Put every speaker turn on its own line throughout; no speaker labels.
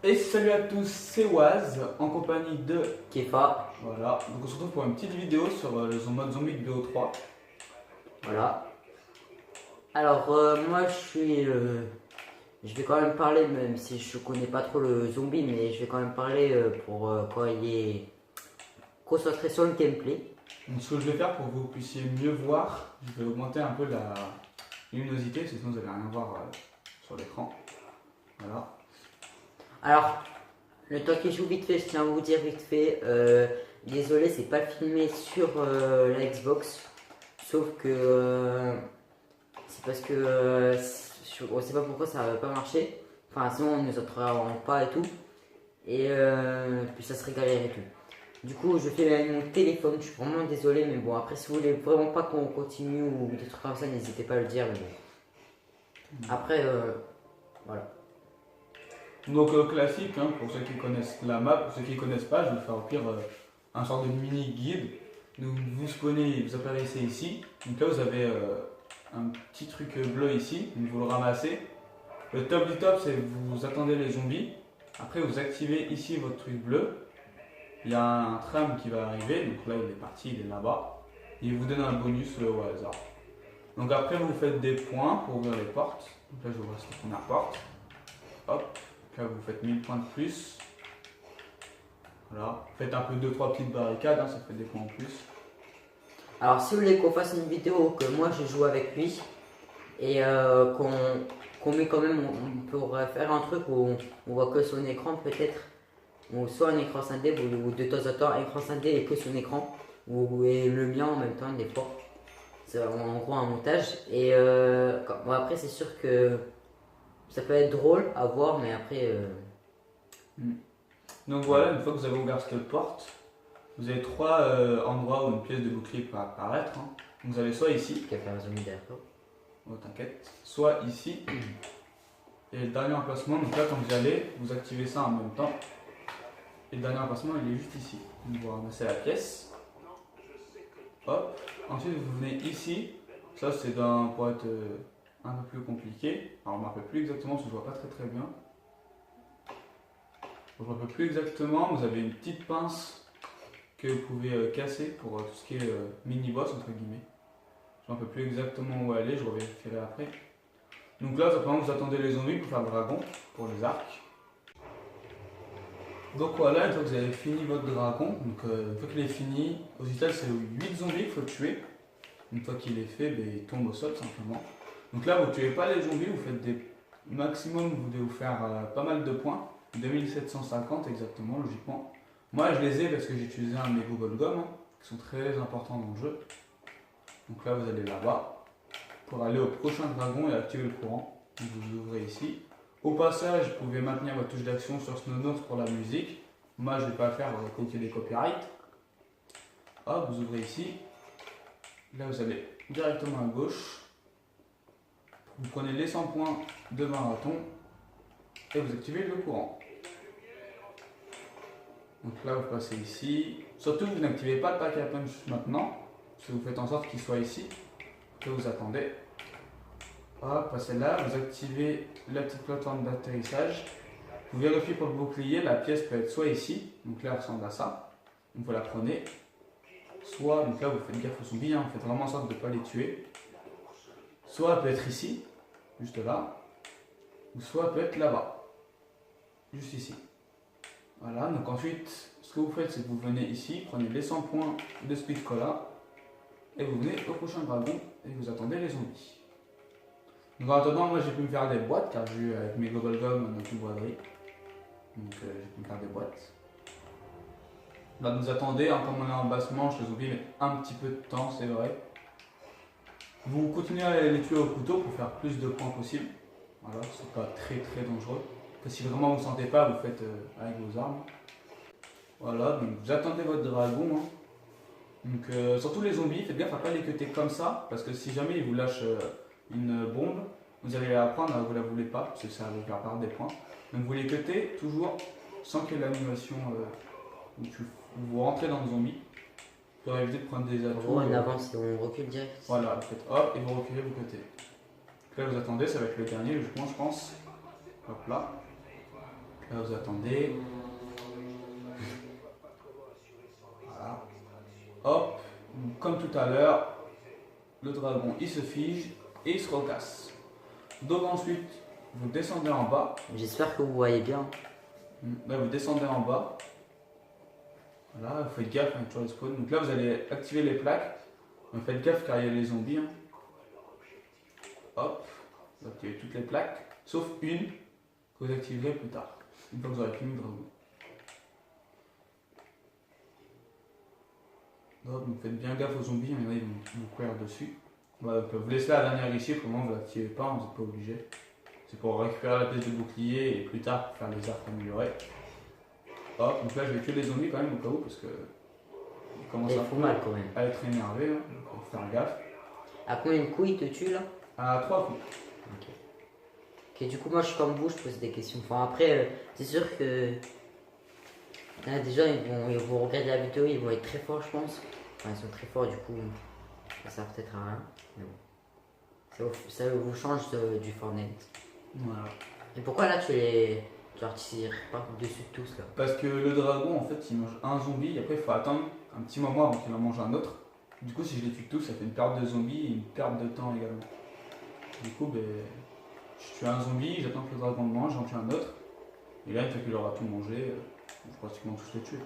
Et salut à tous, c'est Waz en compagnie de
Kefa.
Voilà, donc on se retrouve pour une petite vidéo sur le mode zombie de BO3.
Voilà. Alors moi je vais quand même parler, même si je connais pas trop le zombie, mais je vais quand même parler pour quand il est concentré sur le gameplay.
Donc ce que je vais faire pour que vous puissiez mieux voir, je vais augmenter un peu la luminosité, sinon vous n'allez rien voir sur l'écran. Voilà.
Alors, le temps qu'il joue vite fait, je tiens à vous dire vite fait, désolé, c'est pas filmé sur la Xbox, sauf que c'est parce que on sait pas pourquoi ça va pas marcher. Enfin, sinon on nous entendra pas et tout, et puis ça serait galère et tout. Du coup, je fais avec mon téléphone, je suis vraiment désolé, mais bon, après, si vous voulez vraiment pas qu'on continue ou des trucs comme ça, n'hésitez pas à le dire, mais bon. Après, voilà.
Donc classique, hein, pour ceux qui connaissent la map, pour ceux qui ne connaissent pas, je vais faire au pire un sort de mini guide. Donc vous spawnez, vous apparaissez ici. Donc là vous avez un petit truc bleu ici, donc vous le ramassez. Le top du top, c'est vous attendez les zombies. Après vous activez ici votre truc bleu. Il y a un tram qui va arriver, donc là il est parti, il est là-bas. Et il vous donne un bonus au hasard. Donc après vous faites des points pour ouvrir les portes. Donc là je vous reste la première porte. Hop. Là vous faites 1000 points de plus. Voilà. Faites un peu 2-3 petites barricades, hein, ça fait des points en plus.
Alors, si vous voulez qu'on fasse une vidéo que moi je joue avec lui et qu'on met quand même, on pourrait faire un truc où on voit que son écran peut-être, ou soit un écran scindé ou de temps en temps un écran scindé et que son écran, ou et le mien en même temps des fois. C'est en gros un montage. Et bon, après, c'est sûr que ça peut être drôle à voir, mais après.
Donc voilà, une fois que vous avez ouvert cette porte, vous avez trois endroits où une pièce de bouclier peut apparaître. Hein. Donc vous avez soit ici,
Qui a fait un zombie derrière toi.
oh t'inquiète, soit ici, et le dernier emplacement, donc là quand vous y allez, vous activez ça en même temps. Et le dernier emplacement il est juste ici. Donc vous ramassez la pièce. Hop, ensuite vous venez ici, ça c'est pour être un peu plus compliqué. Alors on ne me rappelle plus exactement parce que je vois pas très bien. Je ne me rappelle plus exactement, vous avez une petite pince que vous pouvez casser pour tout ce qui est mini-boss entre guillemets. Je ne me rappelle plus exactement où aller, je revérifierai après. Donc là, simplement vous attendez les zombies pour faire le dragon, pour les arcs. Donc voilà, une fois que vous avez fini votre dragon, donc une fois qu'il est fini, au total c'est 8 zombies qu'il faut tuer. Une fois qu'il est fait, il tombe au sol simplement. Donc là, vous ne tuez pas les zombies, vous faites des maximum, vous devez vous faire pas mal de points. 2750 exactement, logiquement. Moi je les ai parce que j'ai utilisé un de mes Google Gum, hein, qui sont très importants dans le jeu. Donc là vous allez là-bas pour aller au prochain dragon et activer le courant. Donc vous ouvrez ici. Au passage, vous pouvez maintenir votre touche d'action sur Snownotes pour la musique. Moi je ne vais pas le faire pour qu'il y ait des copyrights. Hop, vous ouvrez ici. Là vous allez directement à gauche. Vous prenez les 100 points de marathon et vous activez le courant. Donc là vous passez ici. Surtout vous n'activez pas le pack à punch maintenant, parce que vous faites en sorte qu'il soit ici, que vous attendez. Hop, passez là, vous activez la petite plateforme d'atterrissage. Vous vérifiez pour le bouclier, la pièce peut être soit ici, donc là elle ressemble à ça, donc vous la prenez. Soit, donc là vous faites gaffe aux zombies, hein, vous faites vraiment en sorte de ne pas les tuer. Soit elle peut être ici, juste là, ou soit elle peut être là-bas, juste ici. Voilà, donc ensuite, ce que vous faites, c'est que vous venez ici, prenez les 100 points de Speed Cola, et vous venez au prochain dragon, et vous attendez les zombies. Donc en attendant, moi j'ai pu me faire des boîtes, car j'ai eu avec mes Gobblegum notre boiserie. Donc j'ai pu me faire des boîtes. Là vous attendez, hein, comme on est en basse manche, les zombies mettent un petit peu de temps, c'est vrai. Vous continuez à les tuer au couteau pour faire plus de points possible. Voilà, c'est pas très dangereux. Que si vraiment vous ne sentez pas, vous faites avec vos armes. Voilà, donc vous attendez votre dragon. Hein. Donc surtout les zombies, faites gaffe à pas les cutter comme ça, parce que si jamais ils vous lâchent une bombe, vous allez la prendre, vous la voulez pas, parce que ça va vous faire perdre des points. Donc vous les cuttez toujours sans qu'il y ait l'animation où vous rentrez dans le zombie, pour éviter de prendre des atouts.
On avance et on recule direct.
Voilà, vous faites hop et vous reculez, vous cuttez. Donc là vous attendez, ça va être le dernier, logiquement je pense. Hop là. Là vous attendez. Voilà. Hop, comme tout à l'heure, le dragon il se fige et il se recasse. Donc ensuite, vous descendez en bas.
J'espère que vous voyez bien.
Là vous descendez en bas. Voilà, vous faites gaffe sur les spawns. Donc là vous allez activer les plaques. Donc faites gaffe car il y a les zombies. Hein. Hop, vous activez toutes les plaques, sauf une que vous activerez plus tard. Une fois que vous aurez fini le dragon. Hop, donc faites bien gaffe aux zombies, il y en a ils vont vous courir dessus. Voilà, donc vous laissez la dernière ici, pour le moment vous ne l'activez pas, vous n'êtes pas obligé. C'est pour récupérer la pièce de bouclier et plus tard faire les arcs améliorés. Hop, donc là je vais tuer les zombies quand même au cas où parce que ils commencent
mal quand même.
à être énervés, hein, donc faut faire gaffe.
À combien de coups il te tue là?
À 3 coups.
Ok, du coup moi je suis comme vous, je pose des questions. Enfin après, c'est sûr que il y en a des gens ils vont regarder la vidéo, ils vont être très forts je pense. Enfin ils sont très forts du coup, ça sert peut-être à rien. Mais bon. Ça vous change du Fortnite.
Voilà.
Et pourquoi là tu les... Genre tu tires pas dessus de tous là?
Parce que le dragon en fait il mange un zombie et après il faut attendre un petit moment avant qu'il en mange un autre. Du coup si je les tue tous ça fait une perte de zombies et une perte de temps également. Du coup ben, je tue un zombie, j'attends que le dragon le mange, j'en tue un autre. Et là une fois qu'il aura tout mangé, je vais pratiquement tous les tuer.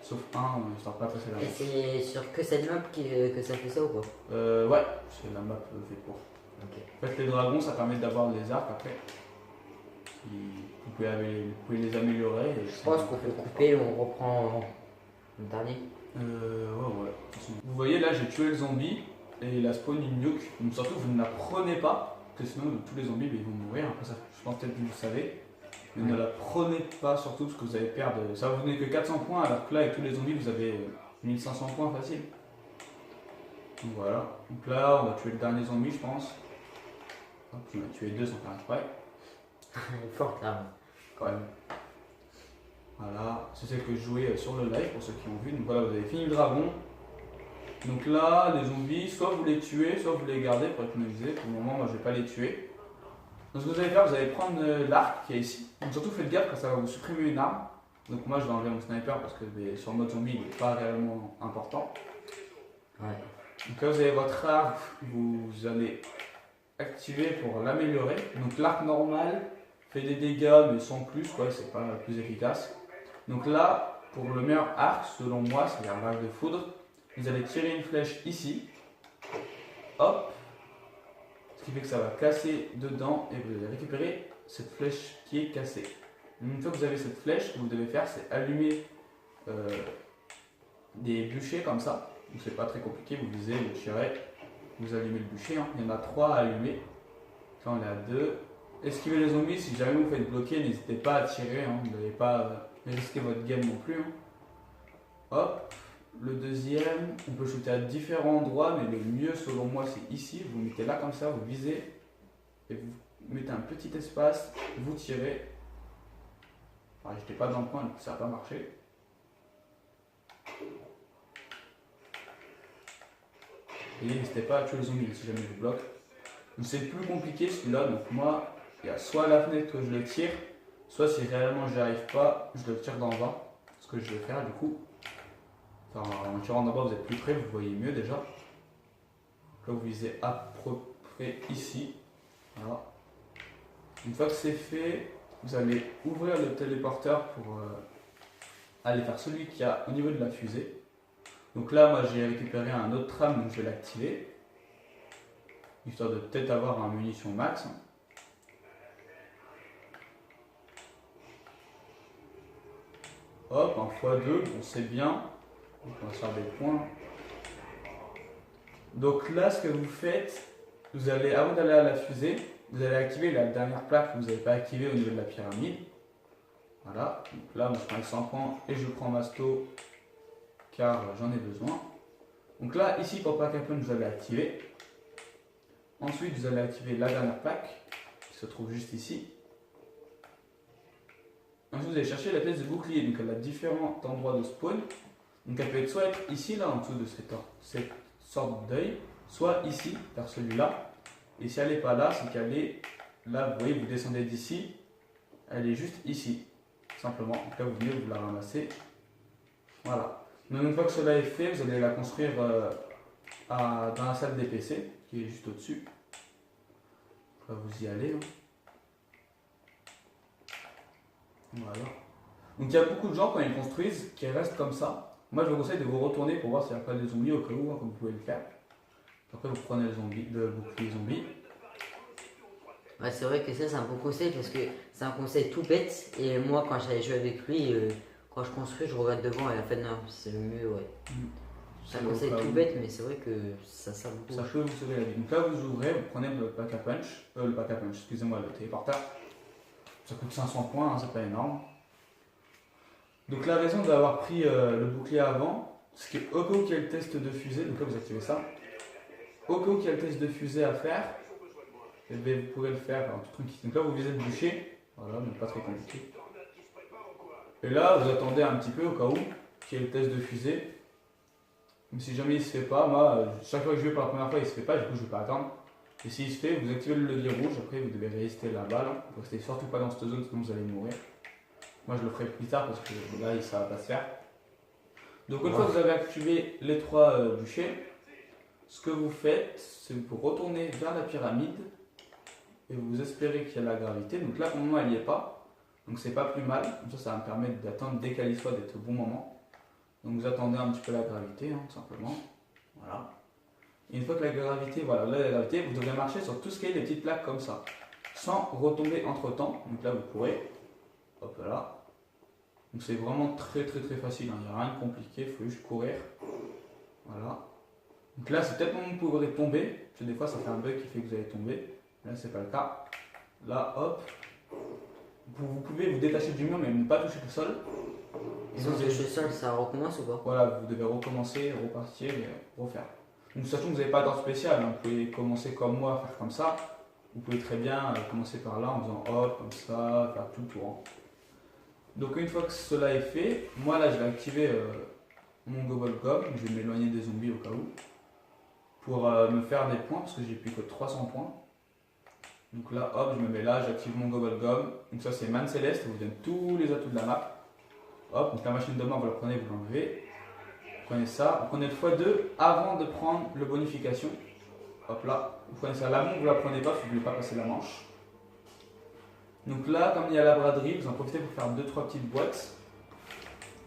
Sauf un, histoire de pas passer la map.
Et c'est sur que cette map que ça fait ça ou quoi?
Ouais, c'est la map faite pour.
Ok.
En fait les dragons ça permet d'avoir les arcs après. Vous pouvez les améliorer. Et
Je pense qu'on peut couper, on reprend le dernier.
Ouais. Vous voyez là, j'ai tué le zombie et la spawn une nuke. Donc surtout, vous ne la prenez pas, parce que sinon tous les zombies ils vont mourir. Après ça, je pense peut-être que vous le savez. Mais ne la prenez pas surtout parce que vous allez perdre. Ça va vous donner que 400 points, alors que là, avec tous les zombies, vous avez 1500 points facile. Donc voilà. Donc là, on va tuer le dernier zombie, je pense. Hop, je vais tuer deux sans faire exprès.
Elle est forte là.
Quand même. Voilà, c'est celle que je jouais sur le live pour ceux qui ont vu. Donc voilà, vous avez fini le dragon. Donc là, les zombies, soit vous les tuez, soit vous les gardez pour économiser. Pour le moment, moi je vais pas les tuer. Donc ce que vous allez faire, vous allez prendre l'arc qui est ici. Donc surtout faites gaffe quand ça va vous supprimer une arme. Donc moi je vais enlever mon sniper parce que sur le mode zombie il n'est pas réellement important.
Ouais.
Donc là vous avez votre arc, vous allez activer pour l'améliorer. Donc l'arc normal fait des dégâts mais sans plus, ouais, c'est pas le plus efficace. Donc là, pour le meilleur arc, selon moi, c'est-à-dire l'arc de foudre, vous allez tirer une flèche ici, hop, ce qui fait que ça va casser dedans et vous allez récupérer cette flèche qui est cassée. Une fois que vous avez cette flèche, ce que vous devez faire, c'est allumer des bûchers comme ça. Donc c'est pas très compliqué, vous visez, vous tirez, vous allumez le bûcher. Hein. Il y en a 3 à allumer. Là on est à 2. Esquivez les zombies, si jamais vous faites bloquer, n'hésitez pas à tirer, hein. Vous n'allez pas risquer votre game non plus. Hein. Hop, le deuxième, on peut shooter à différents endroits, mais le mieux selon moi c'est ici. Vous mettez là comme ça, vous visez, et vous mettez un petit espace, vous tirez. Enfin, j'étais pas dans le coin, donc ça n'a pas marché. Et n'hésitez pas à tuer les zombies si jamais je vous bloque. Donc c'est plus compliqué celui-là, donc moi, il y a soit à la fenêtre que je le tire, soit si réellement j'y arrive pas, je le tire d'en bas. Ce que je vais faire du coup. Enfin, en tirant d'en bas, vous êtes plus près, vous voyez mieux déjà. Là, vous visez à peu près ici. Voilà. Une fois que c'est fait, vous allez ouvrir le téléporteur pour aller faire celui qui a au niveau de la fusée. Donc là, moi j'ai récupéré un autre tram, donc je vais l'activer. Histoire de peut-être avoir un munition max. Hop, un x2, on sait bien. Donc on va se faire des points. Donc là, ce que vous faites, vous allez, avant d'aller à la fusée, vous allez activer la dernière plaque que vous n'avez pas activée au niveau de la pyramide. Voilà, donc là, moi, je prends les 100 points et je prends Masto car j'en ai besoin. Donc là, ici, pour Pack Happen, vous allez activer. Ensuite, vous allez activer la dernière plaque qui se trouve juste ici. Ensuite, vous allez chercher la pièce de bouclier. Donc, elle a différents endroits de spawn. Donc, elle peut être soit être ici, là, en dessous de cette sorte d'œil, soit ici, vers celui-là. Et si elle n'est pas là, c'est qu'elle est là. Vous voyez, vous descendez d'ici, elle est juste ici. simplement. Donc là, vous venez, vous la ramassez. Voilà. Donc une fois que cela est fait, vous allez la construire dans la salle des PC, qui est juste au-dessus. Là, vous y allez. Hein. Voilà. Donc il y a beaucoup de gens quand ils construisent qui restent comme ça. Moi je vous conseille de vous retourner pour voir s'il n'y a pas des zombies au cas où, hein, comme vous pouvez le faire. Après vous prenez le bouclier zombie.
Ouais, c'est vrai que ça c'est un bon conseil parce que c'est un conseil tout bête et moi quand j'allais jouer avec lui, quand je construis je regarde devant et en fait non, c'est le mieux, ouais. C'est un conseil tout bête mais c'est vrai que ça sert beaucoup.
Ça peut vous sauver la vie. Donc là vous ouvrez, vous prenez le pack à punch, excusez-moi, le téléporteur. Ça coûte 500 points, hein, c'est pas énorme. Donc la raison d'avoir pris le bouclier avant, c'est qu'au cas où il y a le test de fusée, donc là vous activez ça, au cas où il y a le test de fusée à faire, et bien, vous pourrez le faire en tout tranquille. Donc là vous visez le bûcher, voilà, mais pas très compliqué. Et là vous attendez un petit peu au cas où qu'il y ait le test de fusée. Mais si jamais il ne se fait pas, moi, chaque fois que je vais pour la première fois il ne se fait pas, du coup je ne vais pas attendre. Et s'il se fait, vous activez le levier rouge, après vous devez résister la balle, hein. Vous ne restez surtout pas dans cette zone sinon vous allez mourir. Moi je le ferai plus tard parce que là ça va pas se faire. Donc une fois que vous avez activé les 3 bûchers, ce que vous faites, c'est que vous retournez vers la pyramide et vous espérez qu'il y a la gravité. Donc là pour le moment elle n'y est pas, donc c'est pas plus mal. Comme ça va me permettre d'attendre dès qu'elle y soit d'être au bon moment. Donc vous attendez un petit peu la gravité, hein, tout simplement. Voilà. Et une fois que la gravité, voilà, là la gravité, vous devrez marcher sur tout ce qui est des petites plaques comme ça, sans retomber entre temps. Donc là vous courez. Hop là. Donc c'est vraiment très facile, hein. Il n'y a rien de compliqué, il faut juste courir. Voilà. Donc là c'est peut-être moment où vous pourrez tomber, parce que des fois ça fait un bug qui fait que vous allez tomber. Là c'est pas le cas. Là hop. Vous pouvez vous détacher du mur mais ne pas toucher le sol.
Et si on touche le sol, ça recommence ou pas?
Voilà, vous devez recommencer, repartir et refaire. Donc sachant que vous n'avez pas d'ordre spécial, hein. Vous pouvez commencer comme moi, faire comme ça. Vous pouvez très bien commencer par là en faisant hop, comme ça, faire tout le tour. Hein. Donc une fois que cela est fait, moi là je vais activer mon Gobble Gob, je vais m'éloigner des zombies au cas où, pour me faire des points, parce que j'ai plus que 300 points. Donc là hop, je me mets là, j'active mon Gobble Gob, donc ça c'est Man Céleste, vous donne tous les atouts de la map. Hop, donc la machine de mort, vous la prenez, vous l'enlevez. Vous prenez ça, vous prenez le x2 avant de prendre le bonification. Hop là, vous prenez ça, la bombe vous la prenez pas, parce que vous ne voulez pas passer la manche. Donc là, comme il y a la braderie, vous en profitez pour faire 2-3 petites boîtes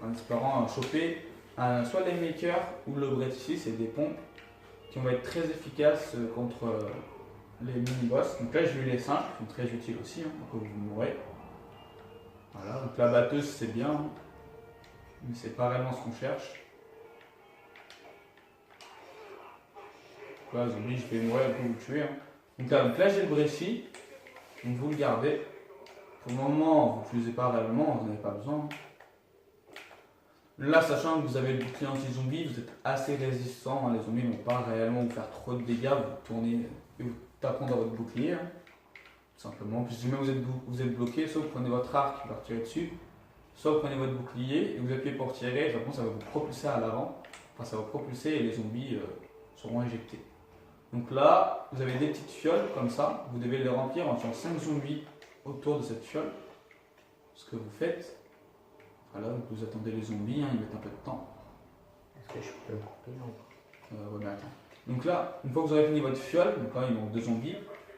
en espérant choper soit les makers ou le bread ici, c'est des pompes qui vont être très efficaces contre les mini-boss. Donc là, j'ai eu les singes qui sont très utiles aussi, hein, pour que vous mourrez. Voilà, donc la batteuse c'est bien, hein, mais c'est pas réellement ce qu'on cherche. Là, zombie, je vais mourir pour vous tuer. Hein. Donc là j'ai le bréchi, donc vous le gardez. Pour le moment, vous ne l'utilisez pas réellement, vous n'avez pas besoin. Là, sachant que vous avez le bouclier anti-zombie, vous êtes assez résistant. Hein. Les zombies ne vont pas réellement vous faire trop de dégâts. Vous tournez et vous tapez dans votre bouclier. Hein. Tout simplement. Puis si jamais vous êtes bloqué, soit vous prenez votre arc qui va tirer dessus, soit vous prenez votre bouclier et vous appuyez pour tirer. Et ça va vous propulser à l'avant. Enfin, ça va vous propulser et les zombies seront éjectés. Donc là, vous avez des petites fioles comme ça. Vous devez les remplir en tuant 5 zombies autour de cette fiole. Ce que vous faites, voilà, donc vous attendez les zombies, hein, ils mettent un peu de temps.
Est-ce que je peux le couper ou
Ouais, mais attends. Donc là, une fois que vous aurez fini votre fiole, donc là il manque 2 zombies,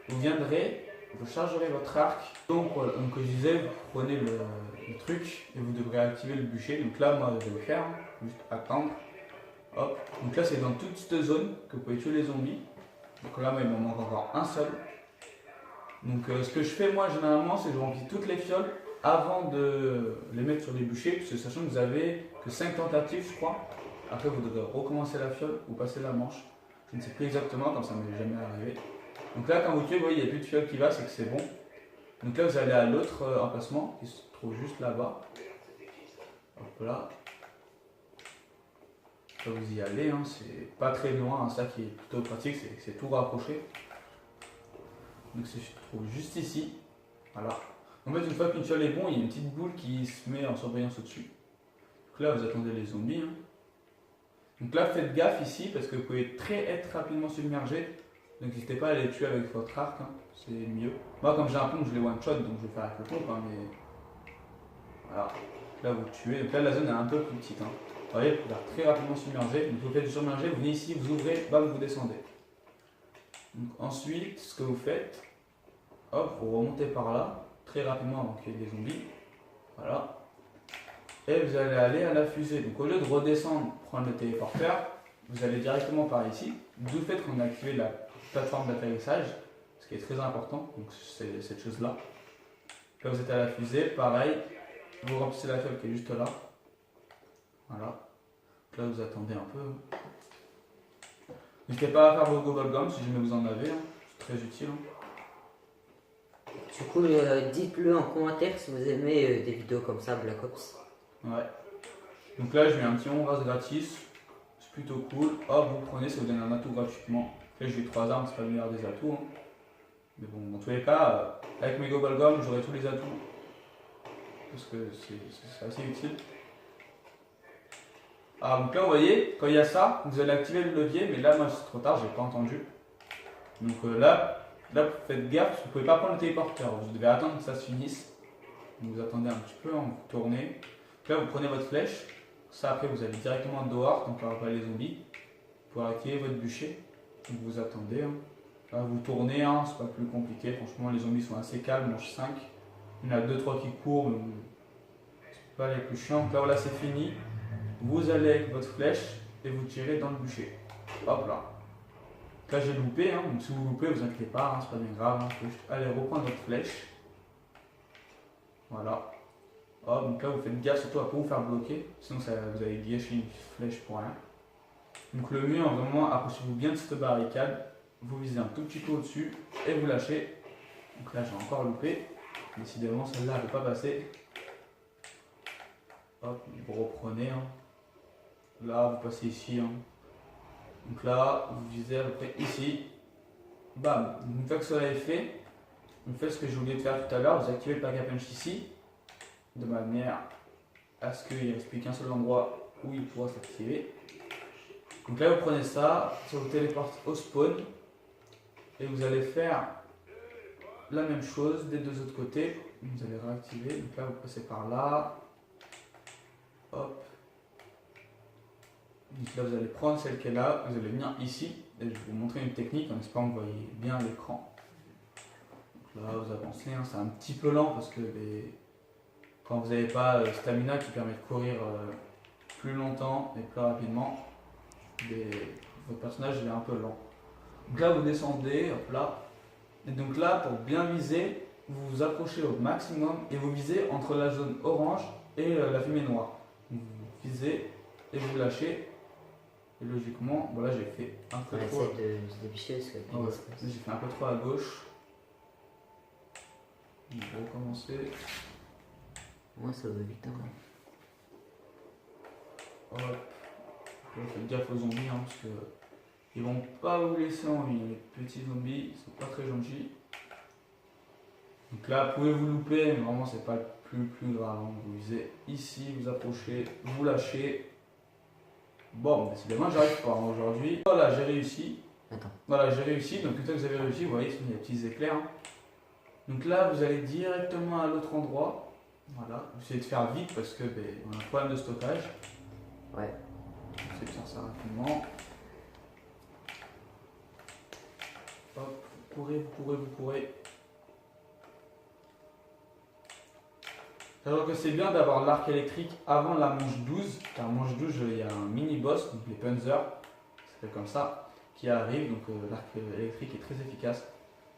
vous viendrez, vous chargerez votre arc. Donc, voilà, donc comme je disais, vous prenez le truc et vous devrez activer le bûcher. Donc là, moi je vais le faire, juste attendre. Hop. Donc là, c'est dans toute cette zone que vous pouvez tuer les zombies. Donc là, moi, il m'en manque encore un seul. Donc ce que je fais moi généralement, c'est que je remplis toutes les fioles avant de les mettre sur les bûchers, parce que sachant que vous avez que 5 tentatives je crois, après vous devrez recommencer la fiole ou passer la manche. Je ne sais plus exactement, comme ça ne m'est jamais arrivé. Donc là quand vous tuez, vous voyez il n'y a plus de fiole qui va, c'est que c'est bon. Donc là vous allez à l'autre emplacement qui se trouve juste là-bas. Hop là. Là vous y allez, hein, c'est pas très loin, hein, ça qui est plutôt pratique, c'est que c'est tout rapproché. Donc se trouve juste ici. Voilà. En fait, une fois qu'une fiole est bon, il y a une petite boule qui se met en surveillance au-dessus. Donc là, vous attendez les zombies. Hein. Donc là, faites gaffe ici parce que vous pouvez être rapidement submergé. Donc n'hésitez pas à les tuer avec votre arc, hein. C'est mieux. Moi, comme j'ai un pompe, je les one-shot, donc je vais faire avec le pompe. Hein, mais Voilà. Là vous tuez. Donc là la zone est un peu plus petite. Hein. Vous voyez, vous pouvez très rapidement submerger. Donc vous faites du submerger, vous venez ici, vous ouvrez, bam, vous descendez. Donc ensuite, ce que vous faites, hop, vous remontez par là, très rapidement avant qu'il y ait des zombies. Voilà. Et vous allez aller à la fusée. Donc au lieu de redescendre, prendre le téléporteur, vous allez directement par ici. D'où le fait qu'on a activé la plateforme d'atterrissage, ce qui est très important. Donc c'est cette chose-là. Là vous êtes à la fusée, pareil, vous remplissez la fiole qui est juste là. Voilà. Là vous attendez un peu. N'hésitez pas à faire vos gobblegums si jamais vous en avez, hein. C'est très utile. Hein.
Du coup, dites-le en commentaire si vous aimez des vidéos comme ça, Black Ops.
Ouais. Donc là, je mets un petit on-rase gratis. C'est plutôt cool. Hop, vous prenez, ça vous donne un atout gratuitement. Là, j'ai 3 armes, c'est pas le meilleur des atouts. Hein. Mais bon, dans tous les cas, avec mes gobblegums, j'aurai tous les atouts. Parce que c'est assez utile. Ah, donc là, vous voyez, quand il y a ça, vous allez activer le levier. Mais là, moi, c'est trop tard, j'ai pas entendu. Donc là, faites gaffe, vous pouvez pas prendre le téléporteur. Vous devez attendre que ça se finisse. Donc, vous attendez un petit peu, hein, vous tournez. Là, vous prenez votre flèche. Ça, après, vous allez directement dehors, donc il n'y aura pas les zombies. Pour activer votre bûcher. Donc, vous attendez. Hein. Là, vous tournez, hein, c'est pas plus compliqué. Franchement, les zombies sont assez calmes, mange 5. Il y en a 2-3 qui courent, mais c'est pas les plus chiants. Donc là, voilà, c'est fini. Vous allez avec votre flèche et vous tirez dans le bûcher. Hop là. Là, j'ai loupé, hein, donc si vous loupez, vous inquiétez pas, hein, c'est pas bien grave. Hein, faut juste aller reprendre votre flèche. Voilà. Hop, donc là, vous faites gaffe surtout à pas vous faire bloquer, sinon ça, vous allez gâcher une flèche pour rien. Donc le mieux, vraiment, approchez-vous bien de cette barricade. Vous visez un tout petit peu au-dessus et vous lâchez. Donc là, j'ai encore loupé. Décidément, celle-là, elle ne peut pas passer. Hop, vous reprenez. Hein. Là, vous passez ici. Hein. Donc là, vous visez à peu près ici. Bam. Une fois que cela est fait, vous faites ce que j'ai oublié de faire tout à l'heure. Vous activez le pack à punch ici, de manière à ce qu'il ne reste plus qu'un seul endroit où il pourra s'activer. Donc là, vous prenez ça, ça vous téléporte au spawn. Et vous allez faire la même chose des deux autres côtés. Vous allez réactiver. Donc là, vous passez par là. Hop. Donc là, vous allez prendre celle qui est là, vous allez venir ici, et je vais vous montrer une technique en espérant que vous voyez bien l'écran. Là, vous avancez, hein, c'est un petit peu lent parce que quand vous n'avez pas stamina qui permet de courir plus longtemps et plus rapidement, votre personnage il est un peu lent. Donc là, vous descendez, hop là, et donc là, pour bien viser, vous vous approchez au maximum et vous visez entre la zone orange et la fumée noire. Donc, vous visez et vous lâchez. Et logiquement, bon là j'ai fait un peu trop.
De déboucher parce que
j'ai fait un peu trop à gauche. On va recommencer.
Moi ça va vite. Hein.
Hop. Faites gaffe aux zombies hein, parce que ils vont pas vous laisser en vie. Les petits zombies, ils sont pas très gentils. Donc là, pouvez vous louper, mais vraiment c'est pas le plus grave. Hein. Vous visez ici, vous approchez, vous lâchez. Bon, décidément, j'arrive pas hein, aujourd'hui. Voilà, j'ai réussi.
Attends.
Voilà, j'ai réussi. Donc, une fois que vous avez réussi, vous voyez, il y a des petits éclairs. Hein. Donc là, vous allez directement à l'autre endroit. Voilà, vous essayez de faire vite parce que on a un problème de stockage.
Ouais.
Essayez de faire ça rapidement. Hop, vous courez, vous courez, vous courez. Alors que c'est bien d'avoir l'arc électrique avant la manche 12, car manche 12, il y a un mini-boss, donc les Panzers, c'est comme ça, qui arrive, donc l'arc électrique est très efficace.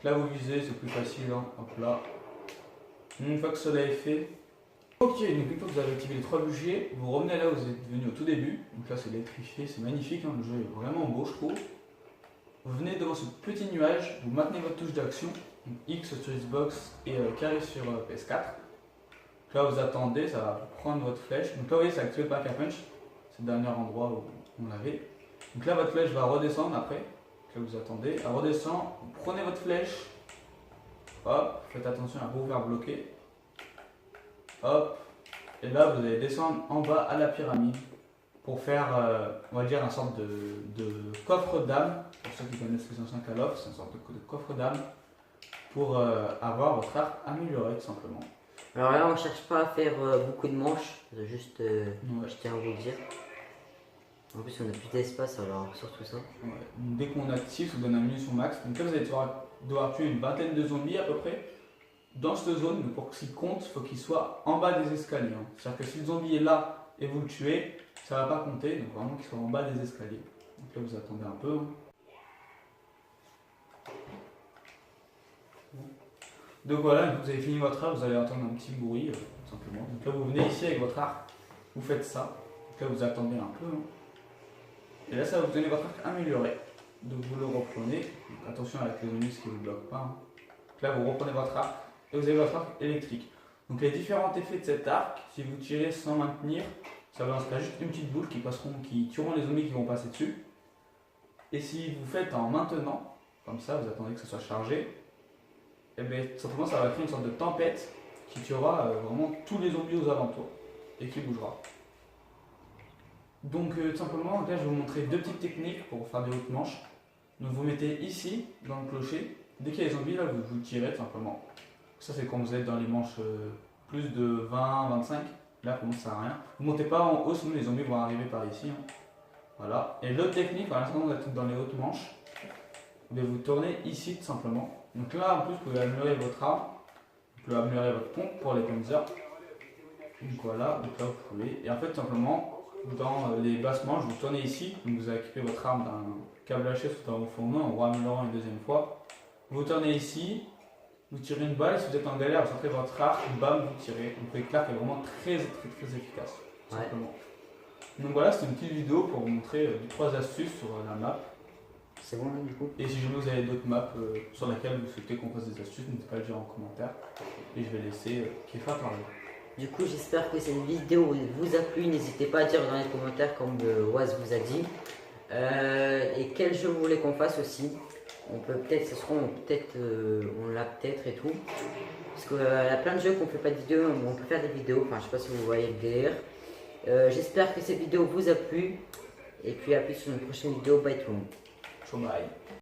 Là vous visez, c'est plus facile, hein. Hop là. Une fois que cela est fait, ok, donc une fois que vous avez activé les 3 bûchers, vous revenez là où vous êtes venu au tout début, donc là c'est électrifié, c'est magnifique, hein. Le jeu est vraiment beau je trouve. Vous venez devant ce petit nuage, vous maintenez votre touche d'action, X sur Xbox et carré sur PS4. Là vous attendez, ça va prendre votre flèche. Donc là vous voyez c'est activé le pack à punch. C'est le dernier endroit où on l'avait. Donc là votre flèche va redescendre après. Donc là vous attendez, elle redescend, vous prenez votre flèche. Hop, faites attention à ne pas vous faire bloquer. Hop, et là vous allez descendre en bas à la pyramide. Pour faire, on va dire, une sorte de coffre d'âme. Pour ceux qui connaissent les anciens Call of, c'est une sorte de coffre d'âme. Pour avoir votre arc amélioré tout simplement.
Alors là, on cherche pas à faire beaucoup de manches, juste,
Ouais.
je tiens à vous le dire. En plus, on a plus d'espace, alors surtout ça.
Ouais. Donc, dès qu'on active, ça vous donne un munition max. Donc là, vous allez devoir tuer une vingtaine de zombies à peu près. Dans cette zone, mais pour qu'il compte, il faut qu'il soit en bas des escaliers. Hein. C'est-à-dire que si le zombie est là et vous le tuez, ça va pas compter. Donc vraiment qu'il soit en bas des escaliers. Donc là, vous attendez un peu. Hein. Donc voilà, une fois que vous avez fini votre arc, vous allez entendre un petit bruit, tout simplement. Donc là, vous venez ici avec votre arc, vous faites ça. Donc là, vous attendez un peu. Hein. Et là, ça va vous donner votre arc amélioré. Donc vous le reprenez. Donc, attention avec les ennemis qui ne vous bloquent pas. Hein. Donc là, vous reprenez votre arc et vous avez votre arc électrique. Donc les différents effets de cet arc, si vous tirez sans maintenir, ça va lancer juste une petite boule qui tueront les zombies qui vont passer dessus. Et si vous faites en maintenant, comme ça, vous attendez que ça soit chargé, et bien simplement ça va créer une sorte de tempête qui tuera vraiment tous les zombies aux alentours et qui bougera. Donc tout simplement, là je vais vous montrer deux petites techniques pour faire des hautes manches. Donc vous mettez ici, dans le clocher, dès qu'il y a des zombies, là vous tirez tout simplement. Ça c'est quand vous êtes dans les manches plus de 20, 25, là pour moi ça sert à rien. Vous montez pas en haut, sinon les zombies vont arriver par ici. Hein. Voilà. Et l'autre technique, à l'instant vous êtes dans les hautes manches, vous tournez ici tout simplement. Donc là en plus vous pouvez améliorer votre arme, vous pouvez améliorer votre pompe pour les panzers. Donc voilà, donc là vous pouvez. Et en fait tout simplement, dans les basses manches, vous tournez ici, donc vous avez équipé votre arme d'un câble HS tout en fondant en re-améliorant une deuxième fois. Vous tournez ici, vous tirez une balle, si vous êtes en galère, vous sortez votre arc, bam, vous tirez. Donc l'éclair est vraiment très efficace, tout simplement. Donc voilà, c'est une petite vidéo pour vous montrer 3 astuces sur la map.
C'est bon là du coup.
Et si jamais vous avez d'autres maps sur lesquelles vous souhaitez qu'on fasse des astuces, n'hésitez pas à le dire en commentaire. Et je vais laisser Kefa parler.
Du coup, j'espère que cette vidéo vous a plu. N'hésitez pas à dire dans les commentaires comme Waz vous a dit. Et quel jeu vous voulez qu'on fasse aussi. On peut peut-être, on l'a peut-être et tout. Parce qu'il y a plein de jeux qu'on fait pas de vidéos, on peut faire des vidéos. Enfin, je sais pas si vous voyez le délire. J'espère que cette vidéo vous a plu. Et puis à plus sur une prochaine vidéo. Bye tout le monde.
Ciao, bye.